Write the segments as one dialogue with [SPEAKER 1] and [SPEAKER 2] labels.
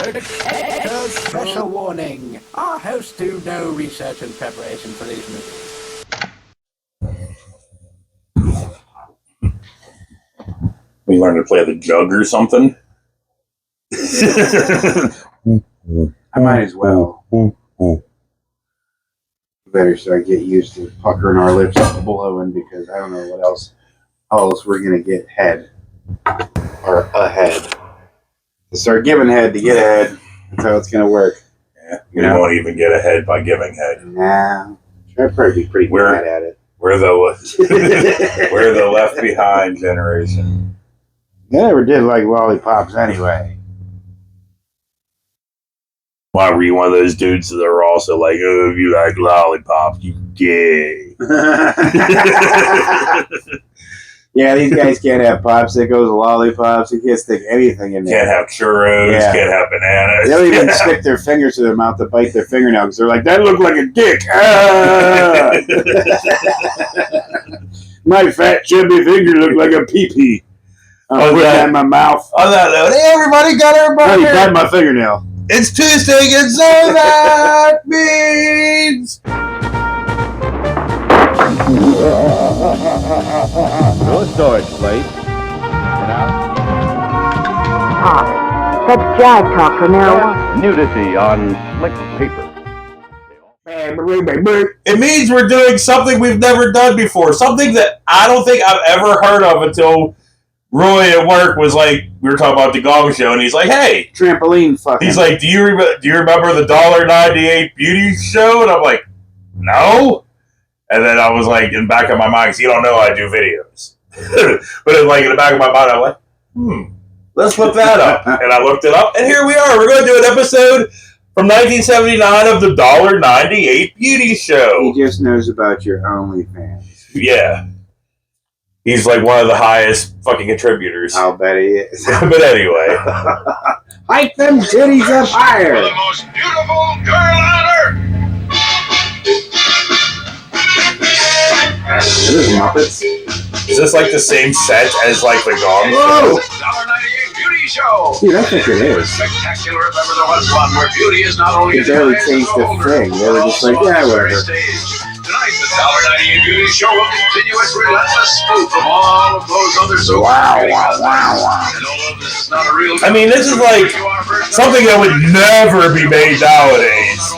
[SPEAKER 1] Special warning. Our hosts do no research and preparation for these movies.
[SPEAKER 2] We learn to play the jug or something.
[SPEAKER 3] I might as well. Better start get used to puckering our lips up the blowing because I don't know what else. How else we're gonna get head or ahead. To start giving head to get ahead. That's how it's gonna work.
[SPEAKER 2] Yeah, we won't even get ahead by giving head.
[SPEAKER 3] Nah, I'd probably be pretty bad at it.
[SPEAKER 2] We're the left behind generation.
[SPEAKER 3] I never did like lollipops anyway.
[SPEAKER 2] Why were you one of those dudes that are also like, oh, if you like lollipops, you gay?
[SPEAKER 3] Yeah, these guys can't have popsicles, lollipops. You can't stick anything in there.
[SPEAKER 2] Can't have churros, can't have bananas.
[SPEAKER 3] They'll even stick their fingers to their mouth to bite their fingernail because they're like, that looked like a dick. Ah! My fat, chubby finger looked like a pee-pee. I'll put that in my mouth.
[SPEAKER 2] On that note, hey, everybody got our burger.
[SPEAKER 3] Hey, bite my fingernail.
[SPEAKER 2] It's Tuesday, and so that means...
[SPEAKER 4] No storage place.
[SPEAKER 5] Talk. That's jive talk for marijuana.
[SPEAKER 4] Nudity on slick paper.
[SPEAKER 2] It means we're doing something we've never done before. Something that I don't think I've ever heard of until Roy at work was like, we were talking about the Gong Show, and he's like, hey.
[SPEAKER 3] Trampoline fucking.
[SPEAKER 2] He's like, do you remember the $1.98 beauty show? And I'm like, no. And then I was like, in the back of my mind, because you don't know I do videos. But in the back of my mind, I'm like, let's look that up. And I looked it up, and here we are. We're going to do an episode from 1979 of the $1.98 beauty show.
[SPEAKER 3] He just knows about your OnlyFans.
[SPEAKER 2] Yeah. He's like one of the highest fucking contributors.
[SPEAKER 3] I'll bet he is.
[SPEAKER 2] But anyway.
[SPEAKER 3] Hike them titties up higher.
[SPEAKER 6] For the most beautiful girl on earth.
[SPEAKER 3] Is this Muppets?
[SPEAKER 2] Is this like the same set as like the Gong
[SPEAKER 3] Show?
[SPEAKER 6] $1.98 beauty show.
[SPEAKER 3] Dude, I think it is.
[SPEAKER 6] Spectacular if ever there was one where beauty is not only
[SPEAKER 3] They barely changed the thing. They were just like, yeah, whatever.
[SPEAKER 6] Tonight, the $1.98 beauty show will continue its relentless spoof of all of those other so
[SPEAKER 3] Wow.
[SPEAKER 6] And although this is not a real
[SPEAKER 2] I mean, this is like something that would never be made nowadays.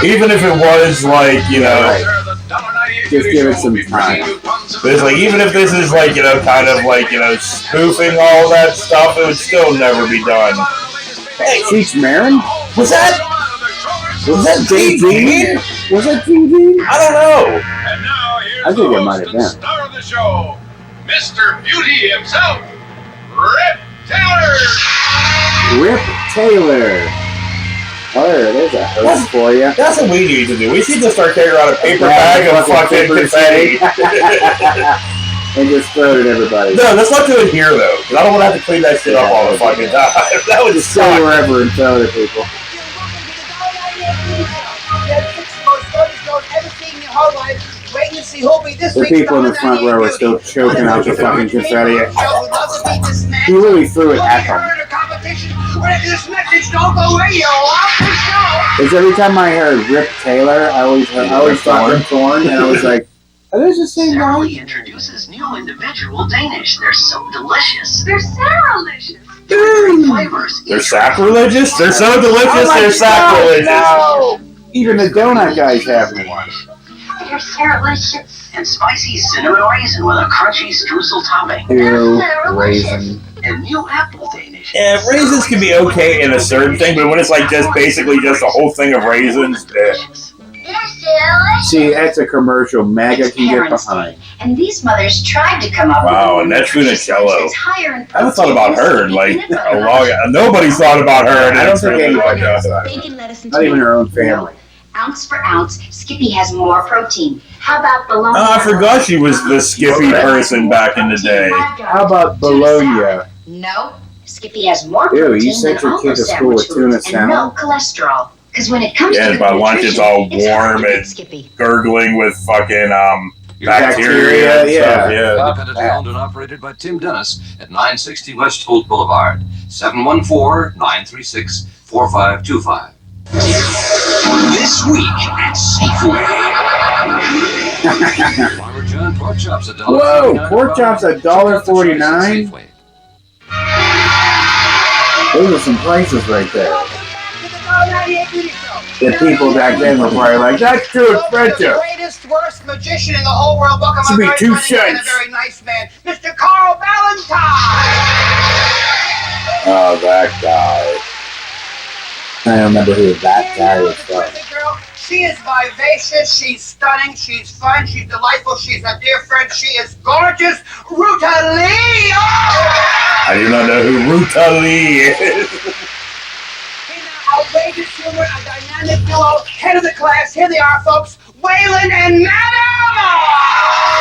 [SPEAKER 2] Even if it was like, you know,
[SPEAKER 3] just give it some time.
[SPEAKER 2] But it's like, even if this is like, you know, kind of like, you know, spoofing all that stuff, it would still never be done.
[SPEAKER 3] Hey, Cheech Marin?
[SPEAKER 2] Was that TV?
[SPEAKER 3] Was that TV?
[SPEAKER 2] I don't know.
[SPEAKER 6] And now here's
[SPEAKER 3] I think
[SPEAKER 6] the
[SPEAKER 3] it might have
[SPEAKER 6] host and
[SPEAKER 3] been.
[SPEAKER 6] star of the show, Mr. Beauty himself, Rip Taylor.
[SPEAKER 3] Rip Taylor. Oh, there's a host for you.
[SPEAKER 2] That's what we need to do. We should just start carrying around a paper bag of fucking confetti.
[SPEAKER 3] And just throw it at everybody.
[SPEAKER 2] No, let's not do it here, though. Because I don't want to have to clean that shit up all the fucking time. That would just
[SPEAKER 3] go
[SPEAKER 2] suck.
[SPEAKER 3] wherever and throw it at people. The people in the front row are still choking out the fucking confetti. He really threw it at them. Because every time I heard Rip Taylor, I always thought Rip Thorn, and I was like, are those the same guy?
[SPEAKER 7] He introduces new individual Danish. They're so delicious.
[SPEAKER 5] They're sacrilegious.
[SPEAKER 7] Flavors.
[SPEAKER 2] They're sacrilegious? They're so delicious, they're sacrilegious.
[SPEAKER 3] No! Even the donut guys have one.
[SPEAKER 5] They're sacrilegious.
[SPEAKER 7] And spicy cinnamon raisin with a crunchy streusel topping.
[SPEAKER 3] Ew, raisin.
[SPEAKER 7] And new apple Danish.
[SPEAKER 2] Yeah, raisins can be okay in a certain thing, but when it's like just basically just a whole thing of raisins,
[SPEAKER 3] See, that's a commercial MAGA can get behind.
[SPEAKER 5] And these mothers tried to come up
[SPEAKER 2] wow, and that's Funicello. I haven't thought about her in like a long. Nobody's thought about her.
[SPEAKER 3] I don't think anybody does. Not even her own family.
[SPEAKER 5] Ounce for ounce, Skippy has more protein. How about bologna?
[SPEAKER 2] Oh, I forgot she was the Skippy person back in the day.
[SPEAKER 3] How about bologna?
[SPEAKER 5] No, Skippy has more
[SPEAKER 3] Ew,
[SPEAKER 5] protein
[SPEAKER 3] you sent
[SPEAKER 5] than
[SPEAKER 3] your
[SPEAKER 5] all
[SPEAKER 3] kid to
[SPEAKER 5] those
[SPEAKER 3] school with
[SPEAKER 5] sandwich
[SPEAKER 3] tuna
[SPEAKER 5] foods and
[SPEAKER 3] salad?
[SPEAKER 5] no cholesterol. Because when it comes
[SPEAKER 2] Yeah,
[SPEAKER 5] to
[SPEAKER 2] and by lunch it's all
[SPEAKER 5] hard
[SPEAKER 2] warm
[SPEAKER 5] to beat
[SPEAKER 2] and
[SPEAKER 5] Skippy.
[SPEAKER 2] gurgling with fucking bacteria and
[SPEAKER 3] yeah.
[SPEAKER 2] stuff, yeah.
[SPEAKER 6] Independently owned and operated by Tim Dennis at 960 West Holt Boulevard, 714-936-4525. This week at Safeway. Farmer John pork chops $1.49.
[SPEAKER 3] Whoa, pork chops $1.49? Those are some prices right there. The people back then were probably like, that's too expensive.
[SPEAKER 8] The greatest, worst magician in the whole world. Welcome,
[SPEAKER 3] Should be
[SPEAKER 8] very
[SPEAKER 3] 2
[SPEAKER 8] funny man,
[SPEAKER 3] cents.
[SPEAKER 8] a very nice man, Mr. Carl Valentine.
[SPEAKER 3] Oh, that guy. I don't remember who that guy was from.
[SPEAKER 8] Girl, she is vivacious, she's stunning, she's fun, she's delightful, she's a dear friend, she is gorgeous. Ruta Lee!
[SPEAKER 2] I do not know who Ruta Lee is.
[SPEAKER 8] Outrageous humor, a dynamic duo, head of the class. Here they are, folks. Waylon and Madam!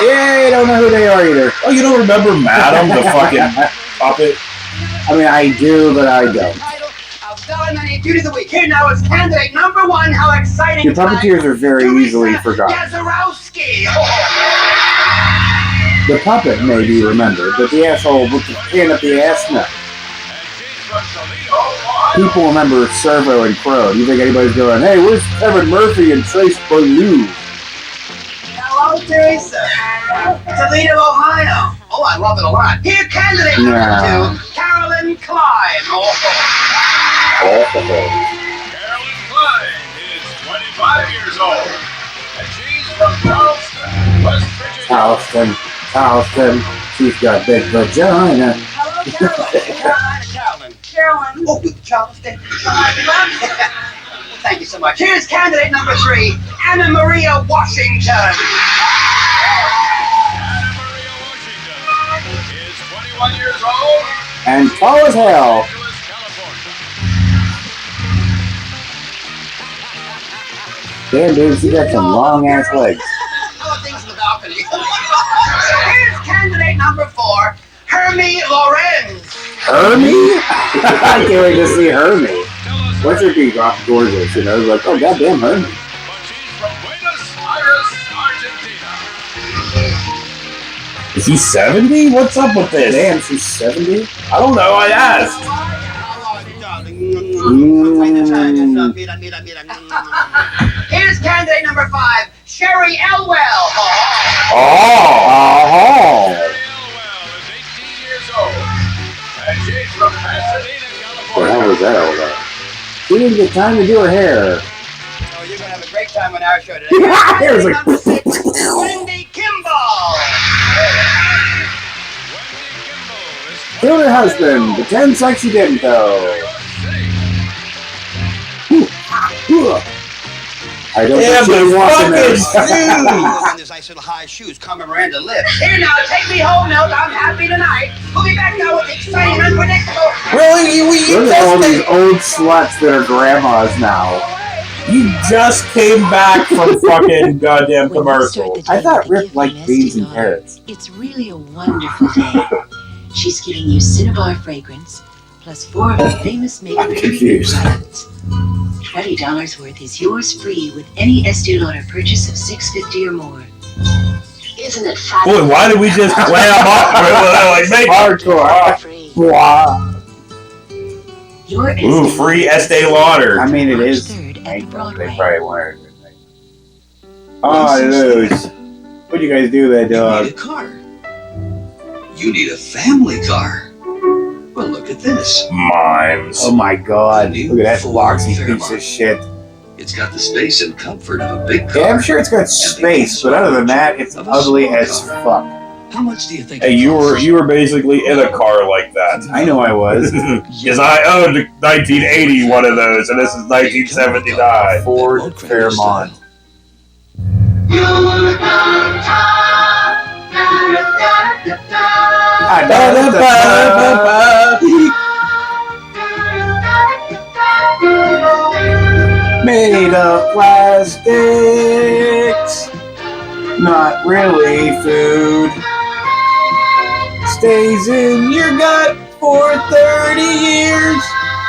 [SPEAKER 3] Yeah, I don't know who they are either.
[SPEAKER 2] Oh, you don't remember Madam, the fucking puppet?
[SPEAKER 3] I mean, I do, but I don't.
[SPEAKER 8] Title of $1.98 Beauty of the Week. Here now is candidate number 1. How exciting!
[SPEAKER 3] Your puppeteers are very easily forgotten.
[SPEAKER 8] Yazarowski.
[SPEAKER 3] The puppet may be remembered, but the asshole with the hand up the ass, no. People remember Servo and Crow. Do you think anybody's going, hey, where's Kevin Murphy and Trace Ballou?
[SPEAKER 8] Hello, Teresa. Toledo, Ohio. Oh, I love it a lot. Here, candidate number 2, Carolyn Klein.
[SPEAKER 6] Carolyn Klein is 25 years old, and she's from Charleston, West Virginia.
[SPEAKER 3] Charleston. She's got big vagina.
[SPEAKER 8] Hello, Carolyn. Carolyn. Oh, with the Charleston. Thank you so much. Here's candidate number 3, Anna Maria Washington.
[SPEAKER 6] Anna Maria Washington is 21 years old,
[SPEAKER 3] And tall as hell.
[SPEAKER 6] Angeles, California.
[SPEAKER 3] Damn, dude, she got some long-ass legs.
[SPEAKER 8] How are things in the balcony? Here's candidate number 4, Hermie Lorenz.
[SPEAKER 3] Hermie? I can't wait to see Hermie. What's her be gorgeous, you know? Like, oh, goddamn Hermie.
[SPEAKER 6] But she's from Buenos Aires, Argentina.
[SPEAKER 2] Is he 70? What's up with this?
[SPEAKER 3] Damn, she's 70?
[SPEAKER 2] I don't know, I asked.
[SPEAKER 8] Here's candidate number 5, Sherry Elwell.
[SPEAKER 3] Oh!
[SPEAKER 6] Elwell is 18 years old, and she's from Pasadena,
[SPEAKER 3] What the hell
[SPEAKER 6] California.
[SPEAKER 3] was that all about? She didn't get time to do her hair.
[SPEAKER 8] Oh, you're going to have a great time on our show today.
[SPEAKER 3] It was like...
[SPEAKER 8] Number 6, Wendy Kimball.
[SPEAKER 3] Killed her husband. Pretend like she didn't, though. I don't
[SPEAKER 2] Damn,
[SPEAKER 3] think she
[SPEAKER 2] the
[SPEAKER 3] wants
[SPEAKER 2] fucking
[SPEAKER 3] to
[SPEAKER 8] In this nice little high shoes, Carmen Miranda lives. Here now, take me home now. I'm happy tonight. We'll be back now with the exciting, unpredictable.
[SPEAKER 2] Really?
[SPEAKER 3] Look at all these old sluts that are grandmas now.
[SPEAKER 2] You just came back from fucking goddamn commercial.
[SPEAKER 3] I thought Rip liked beans and carrots.
[SPEAKER 9] It's really a wonderful day. She's giving you Cinnabar fragrance, plus 4 of her famous makeup
[SPEAKER 3] I'm
[SPEAKER 9] treatment
[SPEAKER 3] confused.
[SPEAKER 9] products. $20 worth is yours free with any Estee Lauder purchase of $6.50 or more.
[SPEAKER 5] Isn't it fabulous?
[SPEAKER 2] Boy, why did we just clam up like make
[SPEAKER 3] Hardcore.
[SPEAKER 9] Free.
[SPEAKER 3] Wow.
[SPEAKER 9] Your
[SPEAKER 2] Ooh,
[SPEAKER 9] Estee
[SPEAKER 2] free
[SPEAKER 9] Lauder
[SPEAKER 2] Estee Lauder.
[SPEAKER 3] I mean, it
[SPEAKER 9] March
[SPEAKER 3] is.
[SPEAKER 9] 3rd at the
[SPEAKER 3] They
[SPEAKER 9] Broadway.
[SPEAKER 3] probably wanted it. Oh, those. What'd you guys do that
[SPEAKER 10] You
[SPEAKER 3] dog?
[SPEAKER 10] need a car. You need a family car. Well, look at this.
[SPEAKER 2] Mimes.
[SPEAKER 3] Oh my god. Look at that
[SPEAKER 10] Ford
[SPEAKER 3] boxy piece
[SPEAKER 10] Fairmont.
[SPEAKER 3] of shit.
[SPEAKER 10] It's got the space and comfort of a big car.
[SPEAKER 3] Yeah, I'm sure it's got space, but other than that, it's ugly as fuck.
[SPEAKER 10] How much do you think?
[SPEAKER 2] Hey, you were basically in a car like that.
[SPEAKER 3] I know I was.
[SPEAKER 2] Because I owned a 1980 one of those, and this is 1979.
[SPEAKER 3] Ford Fairmont. Made of plastics, not really food. Stays in your gut for 30 years.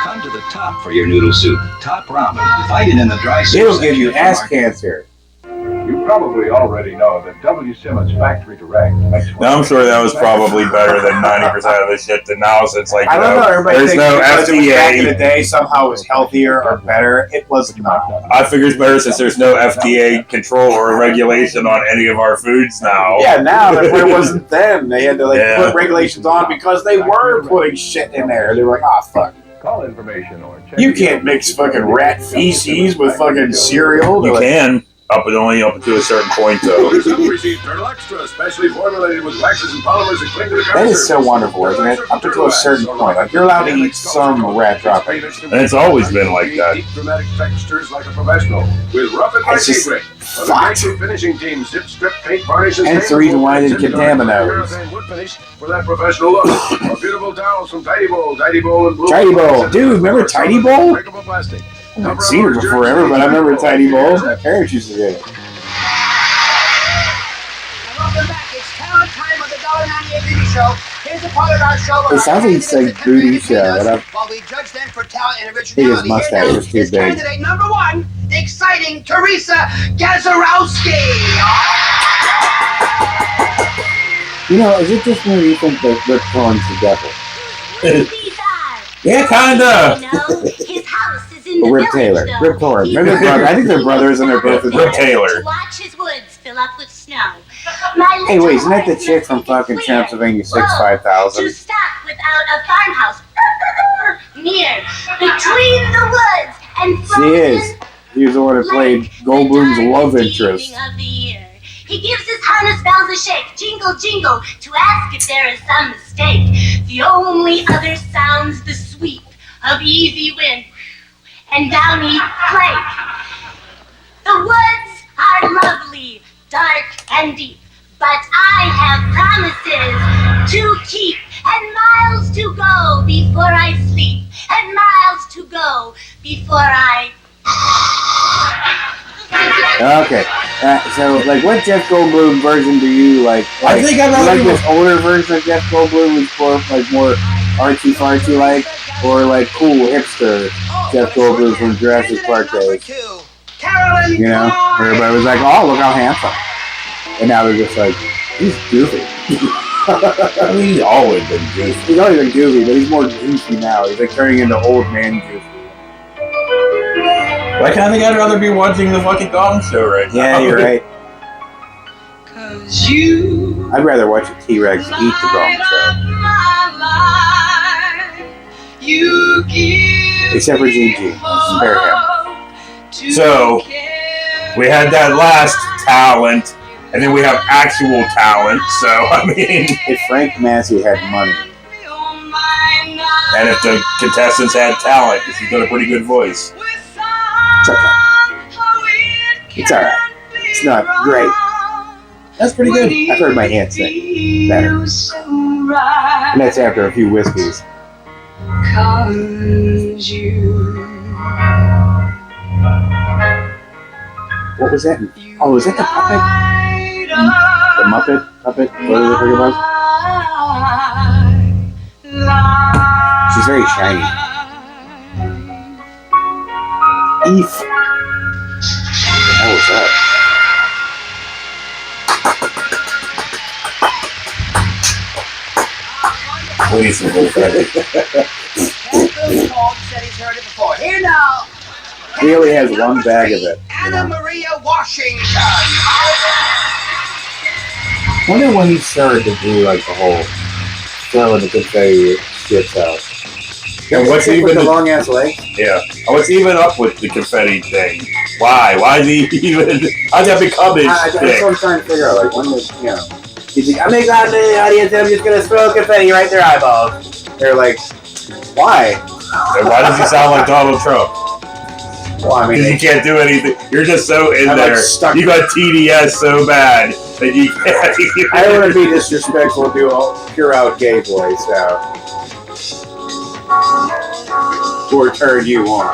[SPEAKER 10] Come to the top for your noodle soup. Top ramen. Fight it in the dry soup
[SPEAKER 3] It'll give
[SPEAKER 10] section
[SPEAKER 3] you
[SPEAKER 10] of the
[SPEAKER 3] ass
[SPEAKER 10] market.
[SPEAKER 3] cancer.
[SPEAKER 10] You're
[SPEAKER 6] probably already know that W. Simmons Factory Direct makes.
[SPEAKER 2] Now, I'm sure that was probably better than 90% of the shit that now, since like,
[SPEAKER 3] I don't know. Everybody
[SPEAKER 2] there's
[SPEAKER 3] thinks
[SPEAKER 2] no
[SPEAKER 3] because it was back in the
[SPEAKER 2] FDA.
[SPEAKER 3] day somehow it was healthier or better. It was not.
[SPEAKER 2] I figure it's better since there's no FDA control or regulation on any of our foods now.
[SPEAKER 3] Yeah, now but it wasn't then. They had to
[SPEAKER 2] Yeah.
[SPEAKER 3] put regulations on because they were putting shit in there. They were like, oh fuck.
[SPEAKER 6] Call information or check.
[SPEAKER 3] You can't mix fucking rat feces with fucking cereal.
[SPEAKER 2] You
[SPEAKER 3] They're like,
[SPEAKER 2] can, only up to a certain point, though.
[SPEAKER 6] Some receive Turtle Extra, specially formulated with waxes and polymers that cling to the
[SPEAKER 3] that is so wonderful, isn't it? Up until a certain point. Like, you're allowed to eat some rat droppings.
[SPEAKER 2] And it's always been like that.
[SPEAKER 6] Deep dramatic textures like a professional with rough and
[SPEAKER 3] It's just
[SPEAKER 6] brick.
[SPEAKER 3] fucked.
[SPEAKER 6] The finishing team zip strip paint varnish
[SPEAKER 3] And it's the reason why I didn't contaminate.
[SPEAKER 6] wood finish for that professional look. Or beautiful towels from Tidy Bowl and Blue.
[SPEAKER 3] Tidy Bowl. Dude, remember Tidy Bowl?
[SPEAKER 6] Breakable plastic.
[SPEAKER 3] I haven't seen it forever, but I remember Tidy Bowl. My parents used to get it.
[SPEAKER 8] Welcome back. It's talent time on the $1.98 Beauty Show. Here's a part of our show.
[SPEAKER 3] It sounds like it's like Booty Show. But
[SPEAKER 8] While we judge them for talent and
[SPEAKER 3] his
[SPEAKER 8] originality,
[SPEAKER 3] mustache
[SPEAKER 8] here
[SPEAKER 3] is
[SPEAKER 8] now
[SPEAKER 3] too
[SPEAKER 8] is
[SPEAKER 3] big.
[SPEAKER 8] candidate number one, the exciting Teresa Gazarowski.
[SPEAKER 3] You know, is it just me or you think that Rip Torn's the devil?
[SPEAKER 2] Yeah, kinda.
[SPEAKER 11] His house is in the
[SPEAKER 3] Rip Taylor.
[SPEAKER 11] village,
[SPEAKER 3] Rip Torn. Remember their brother? I think they're brothers and they're both the
[SPEAKER 2] Rip Taylor.
[SPEAKER 11] To watch his woods fill up with snow.
[SPEAKER 3] Hey, wait, isn't that the chick from fucking Transylvania 65000?
[SPEAKER 11] To stop without a farmhouse near between the woods and
[SPEAKER 3] She is. He was the one who played Goldblum's love interest.
[SPEAKER 11] of the year. He gives his harness bells a shake, jingle, jingle, to ask if there is some mistake. The only other sounds the sweep of easy wind and downy flake. The woods are lovely, dark and deep, but I have promises to keep and miles to go before I sleep and miles to go before I...
[SPEAKER 3] Okay. So, like, what Jeff Goldblum version do you like?
[SPEAKER 2] I think I'd rather
[SPEAKER 3] like this older version of Jeff Goldblum was more artsy fartsy like, or like cool hipster Jeff Goldblum from Jurassic Park days. You know, where everybody was like, "Oh, look how handsome," and now they're just like, "He's goofy."
[SPEAKER 2] I mean, he's always been goofy.
[SPEAKER 3] He's always been goofy, but he's more goofy now. He's like turning into old man goofy.
[SPEAKER 2] Why can't I'd rather be watching the fucking Gong Show right now?
[SPEAKER 3] Yeah, you're right. I'd rather watch a T-Rex eat the Gong Show. Except for Gigi. Spare him.
[SPEAKER 2] So, we had that last talent, and then we have actual talent, so, I mean...
[SPEAKER 3] If Frank Massey had money.
[SPEAKER 2] And if the contestants had talent, because he's got a pretty good voice.
[SPEAKER 3] It's okay. It's alright. It's not great. That's pretty good. I've heard my aunt sing better. And that's after a few whiskeys. What was that? Oh, is that the puppet? The Muppet? Puppet? Whatever the frick it was? She's very shiny. Eve. What the hell was that?
[SPEAKER 2] Please,
[SPEAKER 8] Here now.
[SPEAKER 3] He only has one bag of it.
[SPEAKER 8] Anna Maria Washington.
[SPEAKER 3] I wonder when he started to do like the whole throwing the confetti shits out.
[SPEAKER 2] And what's even
[SPEAKER 3] with the
[SPEAKER 2] the-
[SPEAKER 3] long ass leg?
[SPEAKER 2] Yeah. What's even up with the confetti thing? Why? Why is he even... How'd that become his
[SPEAKER 3] That's what
[SPEAKER 2] thing?
[SPEAKER 3] I'm trying to figure out. Like, when was, you know, he's like, I'm glad the audience, I'm just gonna throw confetti right in their eyeballs. They're like, why?
[SPEAKER 2] And why does he sound like Donald Trump?
[SPEAKER 3] Well, I mean,
[SPEAKER 2] Because you can't do anything. You're just so in
[SPEAKER 3] I'm, like,
[SPEAKER 2] there.
[SPEAKER 3] stuck.
[SPEAKER 2] You got TDS so bad that you can't...
[SPEAKER 3] I don't want to be disrespectful to a pure out gay boy, so. Or turn you on.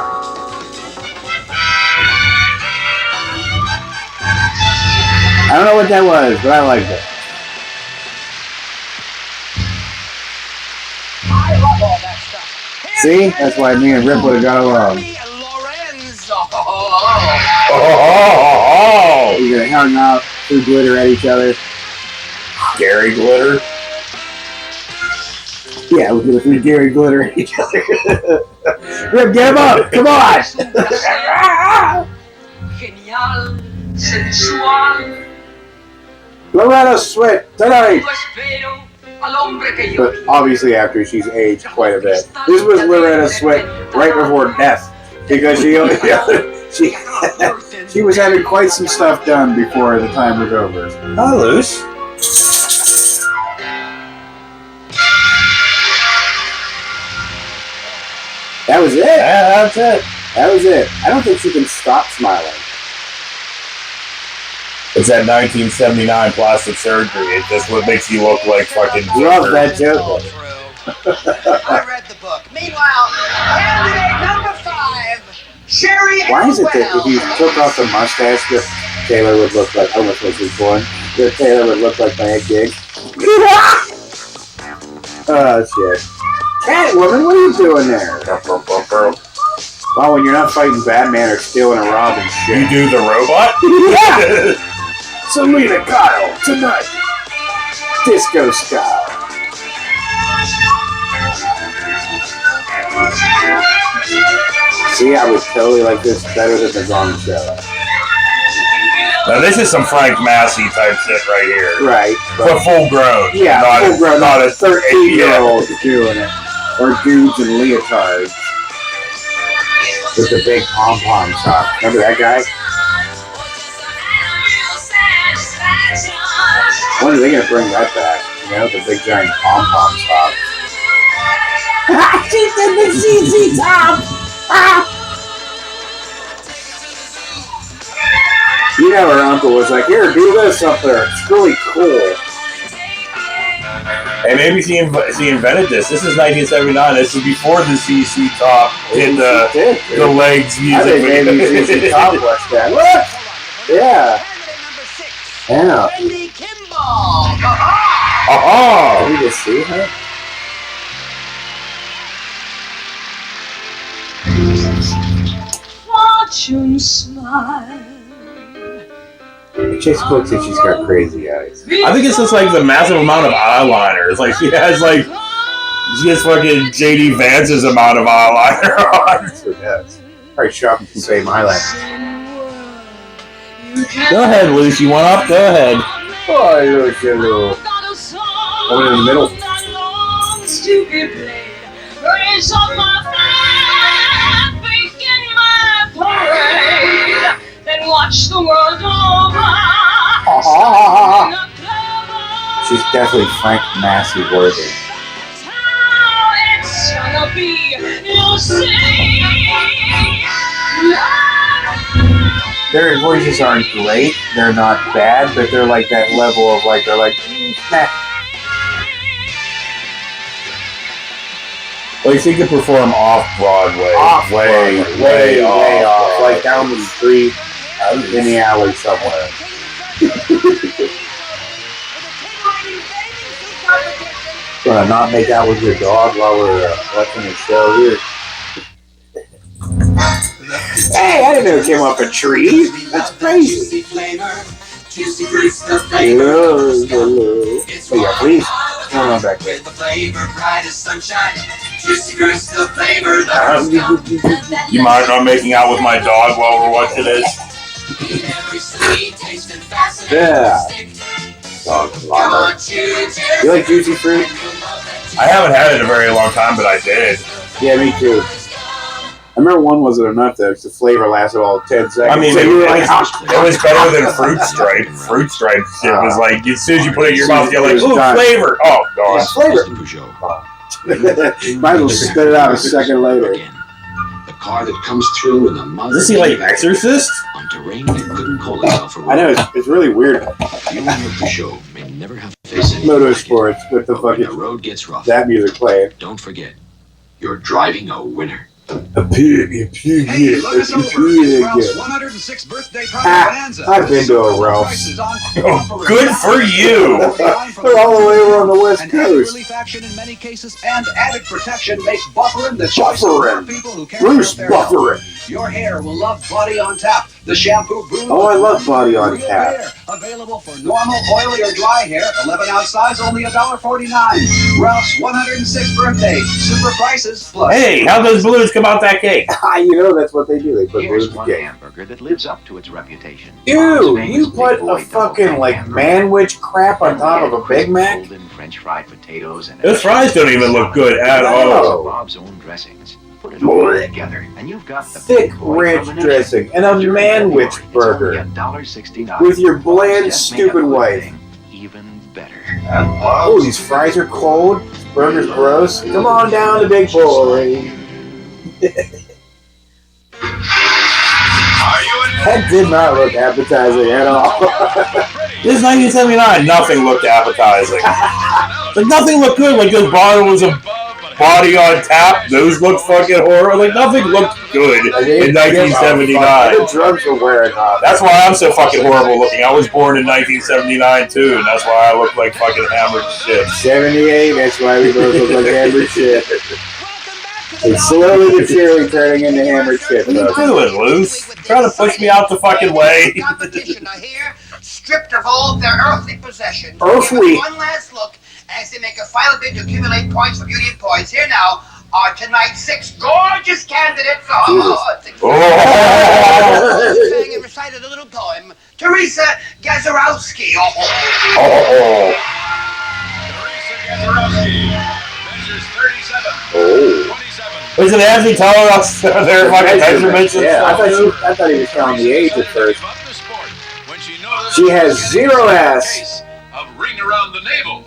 [SPEAKER 3] I don't know what that was, but I liked it.
[SPEAKER 8] I love all that stuff.
[SPEAKER 3] See? That's why me and Rip would have got along.
[SPEAKER 8] Lorenzo.
[SPEAKER 2] Oh!
[SPEAKER 3] You're gonna hang out, throw glitter at each other.
[SPEAKER 2] Gary Glitter.
[SPEAKER 3] Yeah, we're gonna throw Gary glitter at each other. Rip, get him up! Come on!
[SPEAKER 8] Genial, sensual.
[SPEAKER 3] Loretta Swit tonight.
[SPEAKER 8] Espero al hombre que yo.
[SPEAKER 3] But obviously, after she's aged quite a bit. This was Loretta Swit right before death, because she she was having quite some stuff done before the time was over.
[SPEAKER 2] Hi, Luce.
[SPEAKER 3] That was it.
[SPEAKER 2] Yeah, that's it.
[SPEAKER 3] That was it. I don't think she can stop smiling.
[SPEAKER 2] It's that 1979 plastic surgery. It's just what makes you look like fucking.
[SPEAKER 3] Love that joke.
[SPEAKER 8] I read the book. Meanwhile, candidate number 5, Sherry.
[SPEAKER 3] Why is it that if you took off the mustache, that Taylor would look like almost was born? That Taylor would look like my gig. Oh shit! Catwoman, what are you doing there? Well, when you're not fighting Batman or stealing a Robin shit.
[SPEAKER 2] You do the robot?
[SPEAKER 3] Yeah! Selena Kyle, tonight. Disco style. See, I would totally like this better than the Gong Show.
[SPEAKER 2] Now this is some Frank Massey type shit right here.
[SPEAKER 3] Right.
[SPEAKER 2] But full grown.
[SPEAKER 3] Yeah, full grown.
[SPEAKER 2] Not a
[SPEAKER 3] 13-year-old doing it. Or dudes in leotards. With the big pom-pom sock. Remember that guy? When are they going to bring that back? You know, the big giant pom-pom sock. She did the ZZ Top! You know, her uncle was like, here, do this up there. It's really cool.
[SPEAKER 2] Hey, maybe she invented this. This is 1979. This is before the ZZ Top hit the legs music.
[SPEAKER 3] I think maybe ZZ Top was that. Look! Yeah. Yeah.
[SPEAKER 8] Wendy Kimball.
[SPEAKER 3] Oh! Did we just see her?
[SPEAKER 8] Fortune smile.
[SPEAKER 3] It just looks like she's got crazy eyes.
[SPEAKER 2] I think it's just like the massive amount of eyeliner. It's like she has like she has fucking JD Vance's amount of eyeliner on.
[SPEAKER 3] That's what it is. Probably shopping the same eyeliner.
[SPEAKER 2] Go ahead, Luce. You want up? Go ahead.
[SPEAKER 3] Oh, you're a little. Over in the middle.
[SPEAKER 8] Raise up my flag, begin my parade, then watch the world over.
[SPEAKER 3] She's definitely Frank Massey worthy.
[SPEAKER 8] It's gonna be, you'll see.
[SPEAKER 3] Their voices aren't great. They're not bad, but they're like that level of like, they're like, nah.
[SPEAKER 2] Like she could perform off Broadway, way off,
[SPEAKER 3] like down the street, in the alley somewhere. Gonna not make out with your dog while we're watching the show here. Hey, I didn't know it came off a tree. That's crazy. Oh yeah, please. Come on back there.
[SPEAKER 2] You mind not making out with my dog while we're watching this?
[SPEAKER 3] Yeah. Oh, you like juicy fruit?
[SPEAKER 2] I haven't had it in a very long time, but I did.
[SPEAKER 3] Yeah, me too. I remember one wasn't enough though, because the flavor lasted all 10 seconds.
[SPEAKER 2] I mean,
[SPEAKER 3] so
[SPEAKER 2] it was better than
[SPEAKER 3] fruit
[SPEAKER 2] Fruit Stripe. Fruit Stripe shit was like, as soon as you put it in your mouth, you're like, ooh, flavor. Oh, God.
[SPEAKER 3] Yeah, flavor. Might as well spit it out a second later.
[SPEAKER 10] The car that comes through in the mud.
[SPEAKER 2] Is he like Exorcist?
[SPEAKER 10] On terrain that couldn't call itself a road.
[SPEAKER 3] I know, it's really weird.
[SPEAKER 10] You and the show may never have to face any
[SPEAKER 3] Motorsports with the fucking
[SPEAKER 10] the road gets rough.
[SPEAKER 3] That music playing.
[SPEAKER 10] Don't forget, you're driving a winner.
[SPEAKER 3] A pig,
[SPEAKER 6] Hey, look us over. It's Ralph's 106th birthday party bonanza.
[SPEAKER 3] I've been to a Ralph's.
[SPEAKER 2] Oh, good for you.
[SPEAKER 3] They're all the way over on the West Coast.
[SPEAKER 6] Relief action in many cases and added protection make buffering the choice of more people who care
[SPEAKER 3] Bruce
[SPEAKER 6] about their health.
[SPEAKER 3] Buffering.
[SPEAKER 10] Your hair will love Body on Tap. The shampoo brews.
[SPEAKER 3] Oh, I love Body on
[SPEAKER 10] real
[SPEAKER 3] Tap.
[SPEAKER 10] hair. Available for normal, oily, or dry hair. 11-ounce size, only $1.49. Ralph's 106th birthday. Super prices plus.
[SPEAKER 2] Hey, how those blues come out that cake?
[SPEAKER 3] You know that's what they do. They put
[SPEAKER 12] Here's
[SPEAKER 3] blues in
[SPEAKER 12] one
[SPEAKER 3] cake.
[SPEAKER 12] hamburger that lives up to its reputation.
[SPEAKER 3] Ew, you put a fucking like manwich crap on top of a Big Mac?
[SPEAKER 12] Golden French fried potatoes and
[SPEAKER 2] Those fries don't even look good at all.
[SPEAKER 12] Bob's own dressings. Put it all together, and you've got the
[SPEAKER 3] Thick ranch dressing and a manwich burger
[SPEAKER 12] $1.69
[SPEAKER 3] with your bland, stupid wife.
[SPEAKER 12] Even better.
[SPEAKER 3] Oh, these fries are cold. This burger's gross. Come on down to Big Boy. That did not look appetizing at all.
[SPEAKER 2] This is 1979. Nothing looked appetizing. Like nothing looked good. Like this bottles of Body on Tap. Those looked fucking horrible. Like nothing looked good in 1979.
[SPEAKER 3] The drugs were wearing off.
[SPEAKER 2] That's why I'm so fucking horrible looking. I was born in 1979 too, and that's why I look like fucking hammered shit.
[SPEAKER 3] 78. That's why we both look like hammered shit. It's slowly but surely turning into hammered shit.
[SPEAKER 2] What are you doing, Luce? Trying to push me out the fucking way.
[SPEAKER 8] Competition are here, stripped of all their earthly possessions.
[SPEAKER 3] Earthly.
[SPEAKER 8] Give us one last look as they make a final bid to accumulate points for beauty and poise. Here now are tonight's 6 gorgeous candidates. Sang and recited a little poem. Teresa Gazarowski.
[SPEAKER 2] Oh.
[SPEAKER 6] Teresa Gazarowski measures 37.
[SPEAKER 2] Oh. Isn't Anthony telling us their fucking measurements and
[SPEAKER 3] yeah,
[SPEAKER 2] stuff?
[SPEAKER 3] I thought he was telling the age at first. She has 0 ass.
[SPEAKER 6] Of ring around the navel.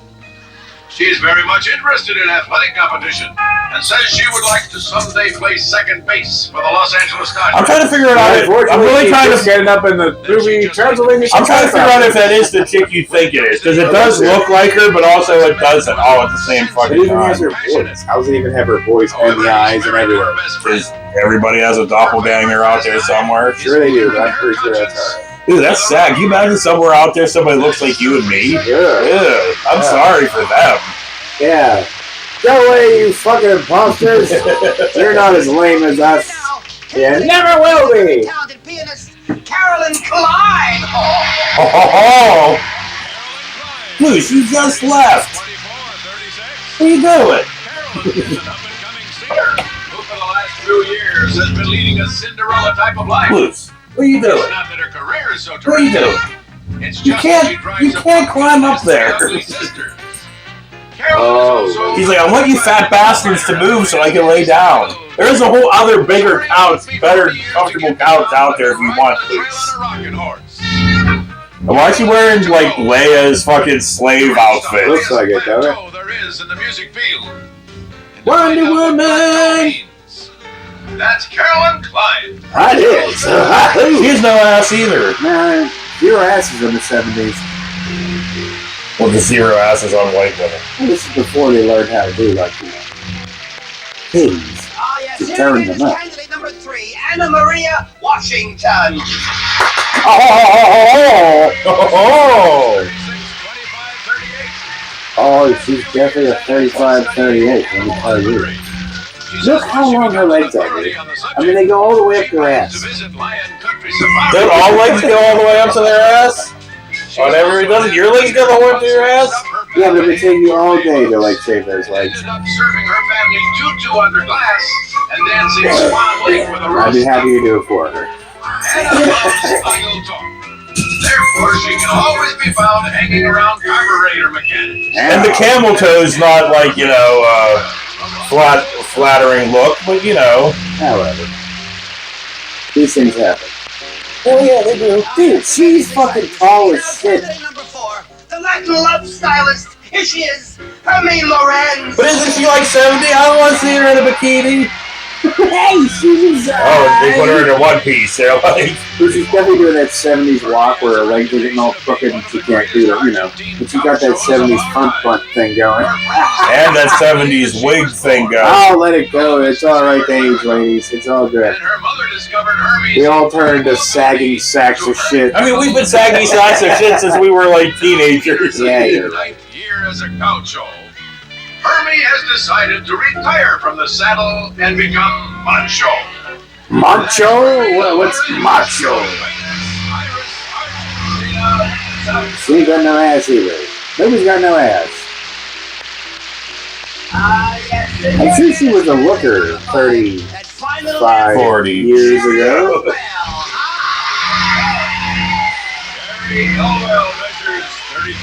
[SPEAKER 6] She is very much interested in athletic competition and says she would like to someday play second base for the Los Angeles Dodgers.
[SPEAKER 2] I'm trying to figure it out. I'm really trying to
[SPEAKER 3] get it up in the movie Transylvania.
[SPEAKER 2] I'm trying to figure out if that is the chick you think it is, because it does look like her, but also it doesn't all at the same fucking
[SPEAKER 3] It even has
[SPEAKER 2] time.
[SPEAKER 3] her voice. How does it even have her voice and the eyes and everything?
[SPEAKER 2] Because everybody has a doppelganger out there somewhere.
[SPEAKER 3] Sure they do, but I'm pretty sure that's her.
[SPEAKER 2] Dude, that's sad. Can you imagine somewhere out there somebody looks like you and me?
[SPEAKER 3] Yeah.
[SPEAKER 2] I'm sorry for them.
[SPEAKER 3] Yeah. Go away, you fucking imposters. You're not as lame as us. You never will be.
[SPEAKER 8] Talented pianist Carolyn Klein.
[SPEAKER 2] Oh. Luce, you just left. What are you doing?
[SPEAKER 6] Who for the last few years has been leading a Cinderella type of life.
[SPEAKER 2] Luce, what are you doing?
[SPEAKER 6] It's not that her career is so
[SPEAKER 2] What are you doing?
[SPEAKER 6] It's
[SPEAKER 2] You
[SPEAKER 6] just that she drives
[SPEAKER 2] can't climb up there.
[SPEAKER 3] Oh.
[SPEAKER 2] He's like, I want you fat bastards to move so I can lay down. There is a whole other bigger couch, better comfortable couch out there if you want, Luce. And why is she wearing like Leia's fucking slave outfit?
[SPEAKER 3] Looks like it, doesn't it?
[SPEAKER 6] There is in the music field.
[SPEAKER 2] Wonder Woman!
[SPEAKER 6] That's Carolyn Klein.
[SPEAKER 3] I did.
[SPEAKER 2] She has no ass either.
[SPEAKER 3] Man, 0 asses in the 70s.
[SPEAKER 2] Well, the 0 asses on white women.
[SPEAKER 3] Well, this is before they learned how to do like, things to turn them up.
[SPEAKER 8] Candidate number 3, Anna Maria Washington.
[SPEAKER 3] Oh, she's definitely a 35-38. Let me tell you. Look how long her legs are, dude. I mean, they go all the way up their ass.
[SPEAKER 2] Don't all legs go all the way up to their ass? Whatever, doesn't your legs go all the way up to your ass?
[SPEAKER 3] Yeah, but it would take you all day to like shave those legs.
[SPEAKER 6] Ended up serving her family tutu under glass and dancing swan lake with a
[SPEAKER 3] I'd be happy to do it for her.
[SPEAKER 6] Therefore, she can always be found hanging around carburetor mechanics.
[SPEAKER 2] And the camel toe's not like, you know, flattering look, but you know.
[SPEAKER 3] However, these things happen. Oh yeah, they do. Dude, she's fucking tall as shit.
[SPEAKER 8] Number 4, the Latin love stylist. Here she is, Hermine Lorenz.
[SPEAKER 2] But isn't she like 70? I don't want to see her in a bikini.
[SPEAKER 3] Hey, she's
[SPEAKER 2] Oh, they put her in a one piece. They're like,
[SPEAKER 3] she's definitely doing that 70s walk where her legs are getting all crooked and she can't do it, you know. But she got that 70s front thing going.
[SPEAKER 2] and that 70s wig thing going.
[SPEAKER 3] Oh, let it go. It's all right to age, ladies. It's all good.
[SPEAKER 6] And her mother discovered Hermes.
[SPEAKER 3] We all turn into sagging sacks of shit.
[SPEAKER 2] I mean, we've been sagging sacks of shit since we were like teenagers.
[SPEAKER 3] Yeah, you're
[SPEAKER 6] Ninth year as a gaucho. Hermie has decided to retire from the saddle and become macho.
[SPEAKER 3] Macho? What's macho? She ain't got no ass either. Nobody's got no ass. I'm sure she was a looker 35,
[SPEAKER 2] 40
[SPEAKER 3] years ago.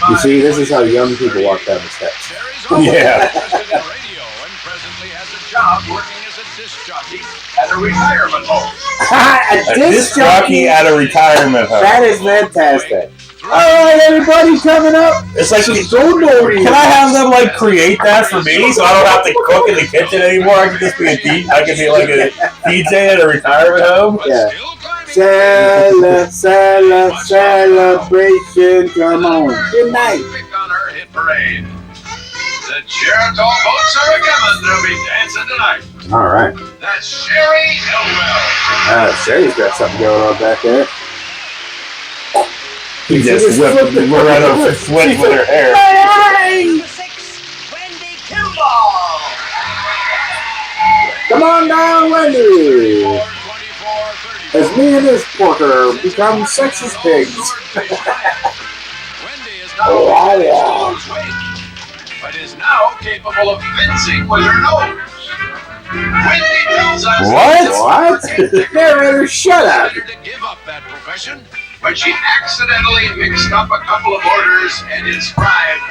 [SPEAKER 3] You see, this is how young people walk down the steps.
[SPEAKER 2] Yeah.
[SPEAKER 6] At a retirement home.
[SPEAKER 3] A disc
[SPEAKER 2] jockey at a retirement home.
[SPEAKER 3] That is fantastic. Alright, everybody coming up.
[SPEAKER 2] It's like, can I have them like create that for me so I don't have to cook in the kitchen anymore? I can just be a DJ. I can be like a DJ at a retirement home.
[SPEAKER 3] Yeah. Celebration, come on. Good night.
[SPEAKER 6] On her hit parade. The Geritol boats are a-coming. They'll be dancing tonight.
[SPEAKER 3] All right.
[SPEAKER 6] That's Sherry Elwell.
[SPEAKER 3] Sherry's got something going on back there.
[SPEAKER 2] He just whipped right over with her hair.
[SPEAKER 3] Come on down, Wendy. As me and this porker become sexist pigs.
[SPEAKER 6] Oh, yeah. But is now capable of fencing with her nose. Wendy tells us
[SPEAKER 3] What? Narrator, shut up.
[SPEAKER 6] to give up that profession when she accidentally mixed up a couple of orders and inscribed.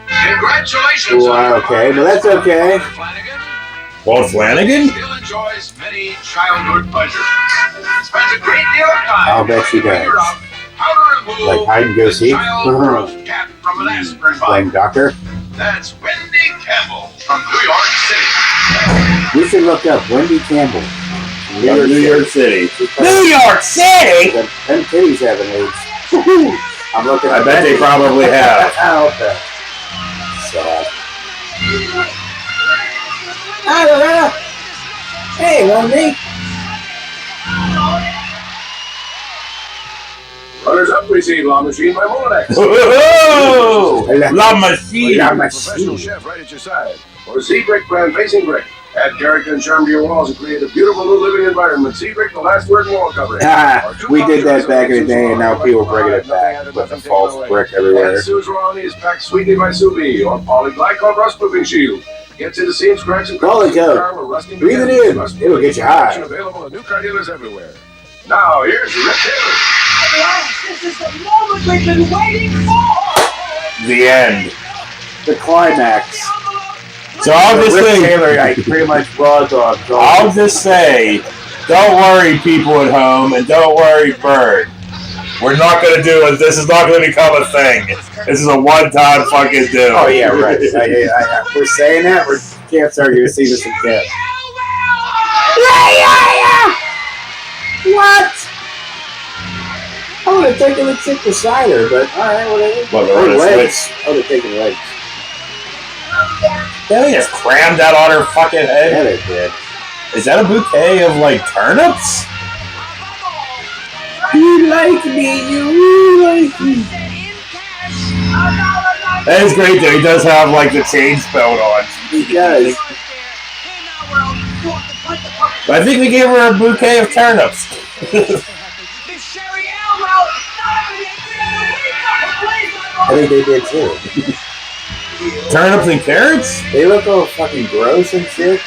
[SPEAKER 6] Congratulations.
[SPEAKER 3] Wow, okay, but that's okay.
[SPEAKER 2] Walt Flanagan?
[SPEAKER 6] Still enjoys many childhood pleasures. Spends a great deal of time.
[SPEAKER 3] I'll bet she does.
[SPEAKER 6] How to remove
[SPEAKER 3] Like hide and go seek.
[SPEAKER 6] child-proof cat from an aspirin
[SPEAKER 3] Playing
[SPEAKER 6] bottle.
[SPEAKER 3] doctor.
[SPEAKER 6] That's Wendy Campbell from New York City.
[SPEAKER 3] We should look up Wendy Campbell.
[SPEAKER 2] New York City. New York City?
[SPEAKER 3] Them titties have an age. I'm looking.
[SPEAKER 2] I bet they probably have.
[SPEAKER 3] Okay. Sad. Hello. Hey, Wendy.
[SPEAKER 6] Runners up receive La Machine by Molinex.
[SPEAKER 2] Whoa! La Machine.
[SPEAKER 3] La
[SPEAKER 6] Professional
[SPEAKER 3] Machine.
[SPEAKER 6] chef right at your side. Or Z-Brick brand facing brick. Add character and charm to your walls and create a beautiful new living environment. Z-Brick, the last word in wall covering.
[SPEAKER 3] We did that back in the day, and now people are bringing it back with the false brick everywhere.
[SPEAKER 6] And Suzerain is packed sweetly by sous vide or polyglycol rust proofing shield. Gets into seams, cracks, and
[SPEAKER 3] Holy cow. Breathe it in. It'll get you high.
[SPEAKER 6] Available at new car dealers everywhere. Now here's Rick Taylor.
[SPEAKER 8] This is the moment we've been waiting for!
[SPEAKER 2] The end.
[SPEAKER 3] The climax.
[SPEAKER 2] So I'll just
[SPEAKER 3] Rick
[SPEAKER 2] say,
[SPEAKER 3] Taylor, like, pretty much raw dog.
[SPEAKER 2] I'll just say, don't worry, people at home, and don't worry, Bird. We're not going to do it. This is not going to become a thing. This is a one-time fucking deal.
[SPEAKER 3] Oh, yeah, right. We're saying that. We can't start going to see this again. Yeah. What? I would have taken the chick beside her, but alright, whatever.
[SPEAKER 2] Well,
[SPEAKER 3] Her
[SPEAKER 2] they're
[SPEAKER 3] legs. I would have taken legs.
[SPEAKER 2] They just crammed that on her fucking head.
[SPEAKER 3] Yeah, they did.
[SPEAKER 2] Is that a bouquet of, like, turnips?
[SPEAKER 3] You like me, you like me.
[SPEAKER 2] That is great, though. He does have, like, the chain spelled on.
[SPEAKER 3] He does.
[SPEAKER 2] But I think we gave her a bouquet of turnips.
[SPEAKER 3] I think they did too.
[SPEAKER 2] Turnips and carrots?
[SPEAKER 3] They look all fucking gross and shit.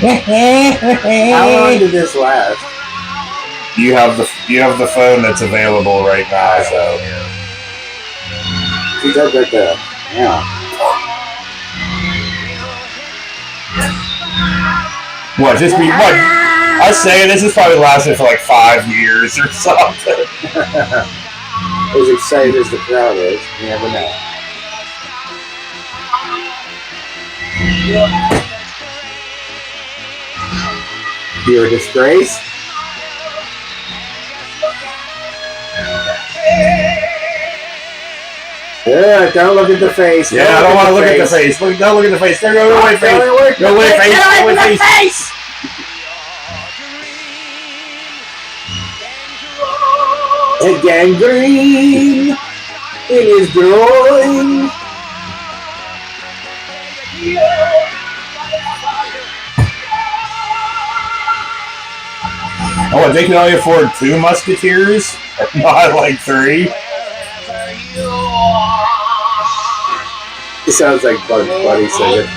[SPEAKER 3] How long did this last?
[SPEAKER 2] You have the phone that's available right now, so.
[SPEAKER 3] She does right there. Yeah.
[SPEAKER 2] What? Just be what? I say this is probably lasted for like 5 years or something.
[SPEAKER 3] As excited as the crowd is, you never know. You're a disgrace. Yeah, don't look at the face.
[SPEAKER 2] Yeah, I don't want to look at the face. Don't look at the face. Go away, face. Go away, face. Go away, face.
[SPEAKER 3] A gangrene. It is growing.
[SPEAKER 2] Oh, they can only afford 2 musketeers, not like 3.
[SPEAKER 3] It sounds like Bugs Bunny singing.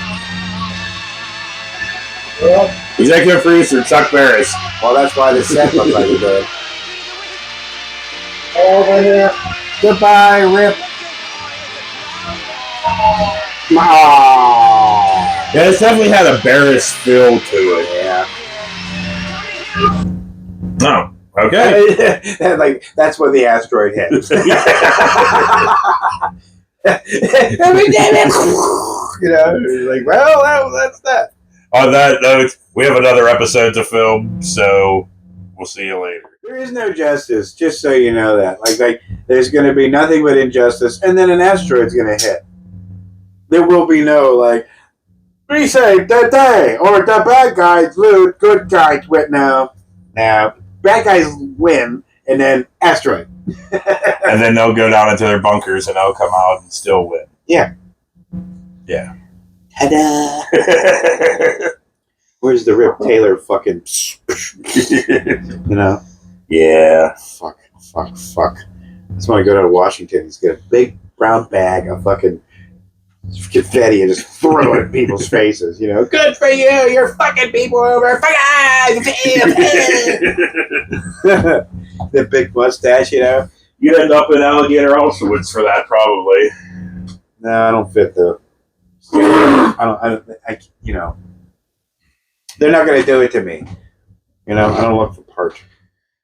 [SPEAKER 2] Executive producer Chuck Barris.
[SPEAKER 3] Well, that's why the set looks like it does. Over here. Goodbye, Rip. Oh.
[SPEAKER 2] Yeah, it's definitely had a Barris feel to it.
[SPEAKER 3] Yeah.
[SPEAKER 2] Oh, okay.
[SPEAKER 3] Like that's when the asteroid hit. You know, like, well, that's that.
[SPEAKER 2] On that note, we have another episode to film, so we'll see you later.
[SPEAKER 3] There is no justice, just so you know that. Like there's going to be nothing but injustice, and then an asteroid's going to hit. There will be no, like, we save the day, or the bad guys lose, good guys win. No, bad guys win, and then asteroid.
[SPEAKER 2] And then they'll go down into their bunkers, and they'll come out and still win.
[SPEAKER 3] Yeah.
[SPEAKER 2] Yeah.
[SPEAKER 3] Ta-da! Where's the Rip Taylor fucking... you know?
[SPEAKER 2] Yeah.
[SPEAKER 3] Fuck. I just want to go down to Washington. He's got a big brown bag of fucking confetti and just throw it at people's faces, you know? Good for you! You're fucking people over! Fuck the big mustache, you know?
[SPEAKER 2] You end up in Alligator Auschwitz for that, probably.
[SPEAKER 3] No, I don't fit the... you know... They're not going to do it to me. You know, I don't look the part.